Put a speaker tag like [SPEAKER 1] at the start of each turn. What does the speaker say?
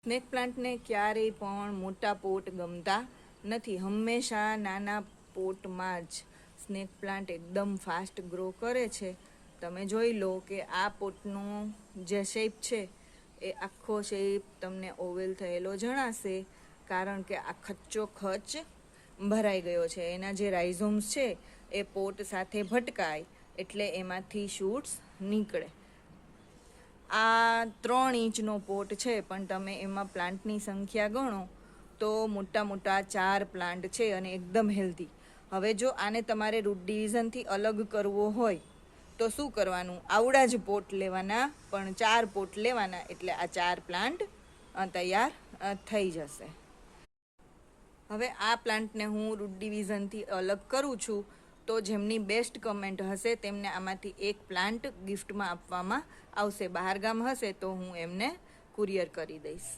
[SPEAKER 1] Snake પ્લાન્ટને ક્યારેય પણ મોટા પોટ ગમતા નથી. હંમેશા નાના પોટમાં જ સ્નેક પ્લાન્ટ એકદમ ફાસ્ટ ગ્રો કરે છે. તમે જોઈ લો કે આ પોટનો જે શેપ છે એ આખો શેપ તમને ઓવેલ થયેલો જણાશે, કારણ કે આ ખચ્ચોખચ ભરાઈ ગયો છે. એના જે રાઇઝોમ્સ છે એ પોટ સાથે ભટકાય એટલે એમાંથી શૂટ્સ નીકળે. આ 3 ઇંચનો પોટ છે, પણ તમે એમાં પ્લાન્ટની સંખ્યા ગણો તો મોટા મોટા 4 પ્લાન્ટ છે અને એકદમ હેલ્ધી. હવે જો આને તમારે રૂટ ડિવિઝનથી અલગ કરવો હોય તો શું કરવાનું? આવડા જ પોટ લેવાના, પણ 4 પોટ લેવાના, એટલે આ 4 પ્લાન્ટ તૈયાર થઈ જશે. હવે આ પ્લાન્ટને હું રૂટ ડિવિઝનથી અલગ કરું છું, તો જેમની બેસ્ટ કમેન્ટ હશે તેમને આમાંથી એક પ્લાન્ટ ગિફ્ટમાં આપવામાં આવશે. બહારગામ હશે તો હું એમને કુરિયર કરી દઈશ.